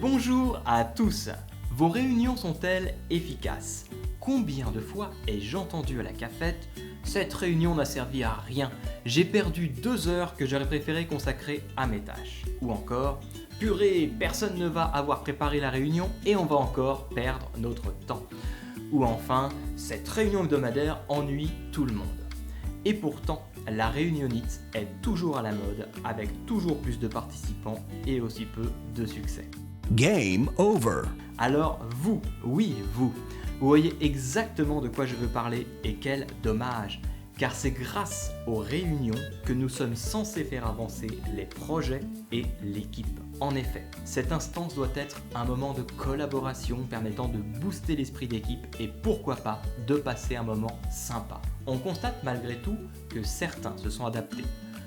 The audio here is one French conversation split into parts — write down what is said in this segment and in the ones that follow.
Bonjour à tous. Vos réunions sont-elles efficaces? Combien de fois ai-je entendu à la cafette « Cette réunion n'a servi à rien, j'ai perdu 2 heures que j'aurais préféré consacrer à mes tâches » ou encore « Purée, personne ne va avoir préparé la réunion et on va encore perdre notre temps » ou enfin « Cette réunion hebdomadaire ennuie tout le monde ». Et pourtant, la réunionnite est toujours à la mode avec toujours plus de participants et aussi peu de succès. Game over. Alors vous, oui vous voyez exactement de quoi je veux parler et quel dommage, car c'est grâce aux réunions que nous sommes censés faire avancer les projets et l'équipe. En effet, cette instance doit être un moment de collaboration permettant de booster l'esprit d'équipe et pourquoi pas de passer un moment sympa. On constate malgré tout que certains se sont adaptés.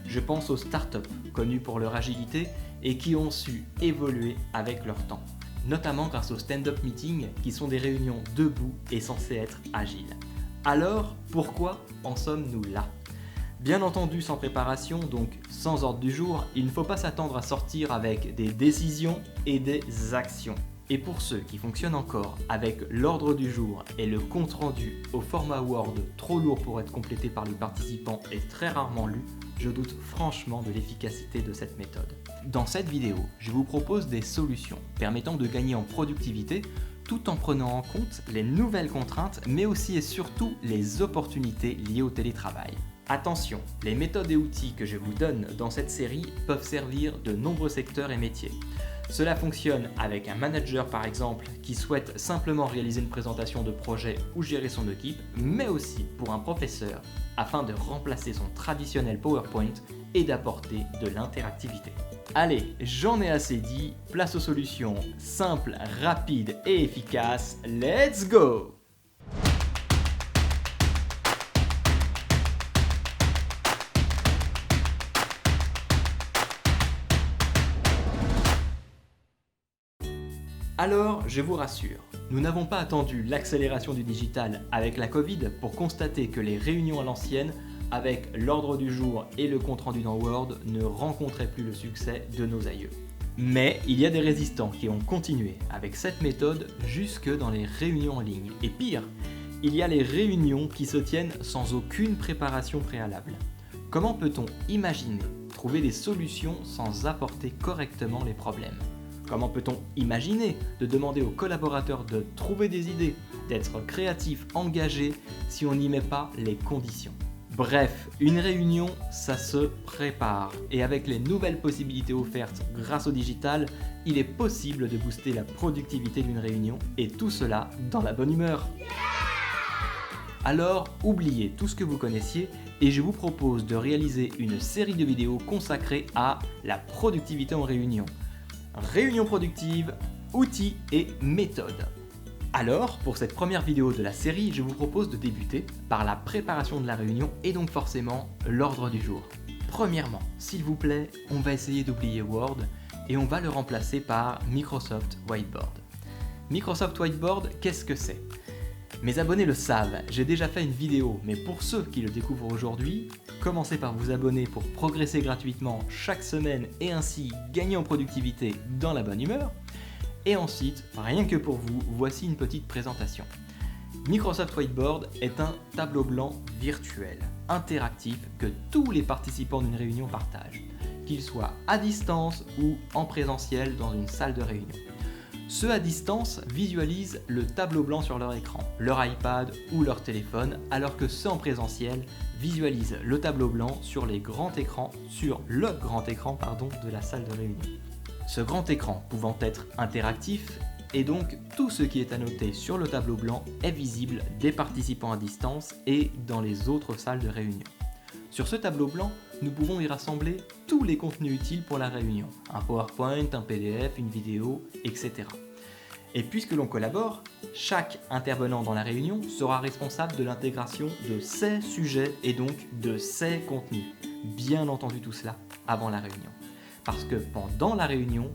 Je pense aux startups connus pour leur agilité et qui ont su évoluer avec leur temps, notamment grâce aux stand-up meetings qui sont des réunions debout et censées être agiles. Alors, pourquoi en sommes-nous là ? Bien entendu sans préparation, donc sans ordre du jour, il ne faut pas s'attendre à sortir avec des décisions et des actions. Et pour ceux qui fonctionnent encore avec l'ordre du jour et le compte-rendu au format Word trop lourd pour être complété par les participants et très rarement lu, je doute franchement de l'efficacité de cette méthode. Dans cette vidéo, je vous propose des solutions permettant de gagner en productivité tout en prenant en compte les nouvelles contraintes mais aussi et surtout les opportunités liées au télétravail. Attention, les méthodes et outils que je vous donne dans cette série peuvent servir de nombreux secteurs et métiers. Cela fonctionne avec un manager par exemple qui souhaite simplement réaliser une présentation de projet ou gérer son équipe, mais aussi pour un professeur afin de remplacer son traditionnel PowerPoint et d'apporter de l'interactivité. Allez, j'en ai assez dit, place aux solutions simples, rapides et efficaces, let's go! Alors, je vous rassure, nous n'avons pas attendu l'accélération du digital avec la Covid pour constater que les réunions à l'ancienne, avec l'ordre du jour et le compte-rendu dans Word, ne rencontraient plus le succès de nos aïeux. Mais il y a des résistants qui ont continué avec cette méthode jusque dans les réunions en ligne. Et pire, il y a les réunions qui se tiennent sans aucune préparation préalable. Comment peut-on imaginer trouver des solutions sans apporter correctement les problèmes ? Comment peut-on imaginer de demander aux collaborateurs de trouver des idées, d'être créatifs, engagés, si on n'y met pas les conditions ? Bref, une réunion, ça se prépare. Et avec les nouvelles possibilités offertes grâce au digital, il est possible de booster la productivité d'une réunion et tout cela dans la bonne humeur. Alors, oubliez tout ce que vous connaissiez et je vous propose de réaliser une série de vidéos consacrées à la productivité en réunion. Réunion productive, outils et méthodes. Alors, pour cette première vidéo de la série, je vous propose de débuter par la préparation de la réunion et donc forcément l'ordre du jour. Premièrement, s'il vous plaît, on va essayer d'oublier Word et on va le remplacer par Microsoft Whiteboard. Microsoft Whiteboard, qu'est-ce que c'est ? Mes abonnés le savent, j'ai déjà fait une vidéo, mais pour ceux qui le découvrent aujourd'hui, commencez par vous abonner pour progresser gratuitement chaque semaine et ainsi gagner en productivité dans la bonne humeur. Et ensuite, rien que pour vous, voici une petite présentation. Microsoft Whiteboard est un tableau blanc virtuel, interactif que tous les participants d'une réunion partagent, qu'ils soient à distance ou en présentiel dans une salle de réunion. Ceux à distance visualisent le tableau blanc sur leur écran, leur iPad ou leur téléphone, alors que ceux en présentiel visualisent le tableau blanc sur le grand écran de la salle de réunion. Ce grand écran pouvant être interactif, et donc tout ce qui est annoté sur le tableau blanc est visible des participants à distance et dans les autres salles de réunion. Sur ce tableau blanc, nous pouvons y rassembler tous les contenus utiles pour la réunion, un PowerPoint, un PDF, une vidéo, etc. Et puisque l'on collabore, chaque intervenant dans la réunion sera responsable de l'intégration de ces sujets et donc de ces contenus. Bien entendu tout cela avant la réunion. Parce que pendant la réunion,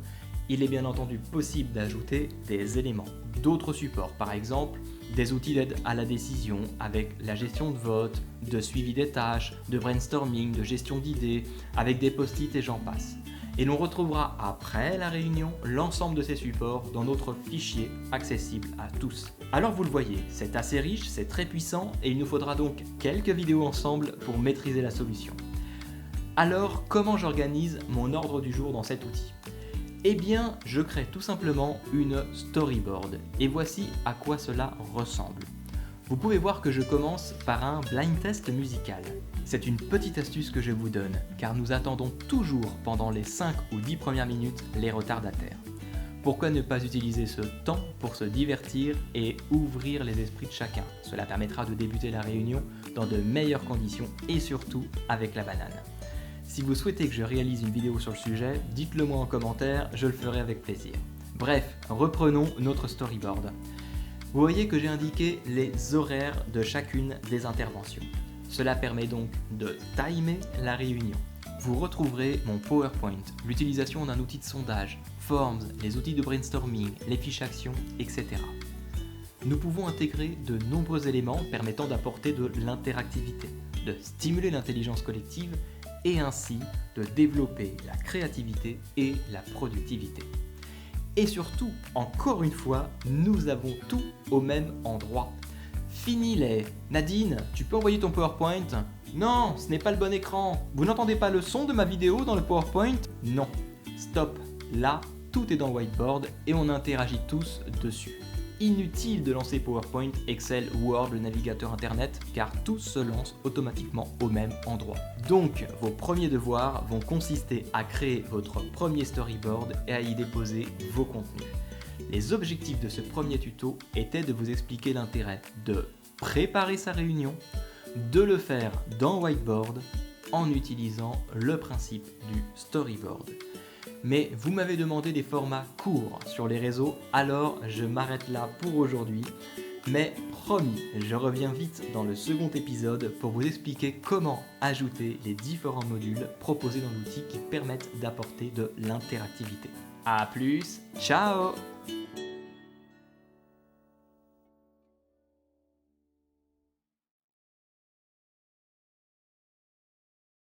il est bien entendu possible d'ajouter des éléments, d'autres supports, par exemple des outils d'aide à la décision avec la gestion de vote, de suivi des tâches, de brainstorming, de gestion d'idées, avec des post-it et j'en passe. Et l'on retrouvera après la réunion l'ensemble de ces supports dans notre fichier accessible à tous. Alors vous le voyez, c'est assez riche, c'est très puissant et il nous faudra donc quelques vidéos ensemble pour maîtriser la solution. Alors comment j'organise mon ordre du jour dans cet outil ? Eh bien, je crée tout simplement une storyboard et voici à quoi cela ressemble. Vous pouvez voir que je commence par un blind test musical. C'est une petite astuce que je vous donne, car nous attendons toujours pendant les 5 ou 10 premières minutes les retardataires. Pourquoi ne pas utiliser ce temps pour se divertir et ouvrir les esprits de chacun ? Cela permettra de débuter la réunion dans de meilleures conditions et surtout avec la banane. Si vous souhaitez que je réalise une vidéo sur le sujet, dites-le moi en commentaire, je le ferai avec plaisir. Bref, reprenons notre storyboard. Vous voyez que j'ai indiqué les horaires de chacune des interventions. Cela permet donc de timer la réunion. Vous retrouverez mon PowerPoint, l'utilisation d'un outil de sondage, Forms, les outils de brainstorming, les fiches actions, etc. Nous pouvons intégrer de nombreux éléments permettant d'apporter de l'interactivité, de stimuler l'intelligence collective et ainsi de développer la créativité et la productivité. Et surtout, encore une fois, nous avons tout au même endroit. Fini les « Nadine, tu peux envoyer ton PowerPoint ?»« Non, ce n'est pas le bon écran. Vous n'entendez pas le son de ma vidéo dans le PowerPoint ?» Non, stop. Là, tout est dans Whiteboard et on interagit tous dessus. Inutile de lancer PowerPoint, Excel, Word, le navigateur internet, car tout se lance automatiquement au même endroit. Donc, vos premiers devoirs vont consister à créer votre premier storyboard et à y déposer vos contenus. Les objectifs de ce premier tuto étaient de vous expliquer l'intérêt de préparer sa réunion, de le faire dans Whiteboard en utilisant le principe du storyboard. Mais vous m'avez demandé des formats courts sur les réseaux, alors je m'arrête là pour aujourd'hui. Mais promis, je reviens vite dans le second épisode pour vous expliquer comment ajouter les différents modules proposés dans l'outil qui permettent d'apporter de l'interactivité. A plus, ciao!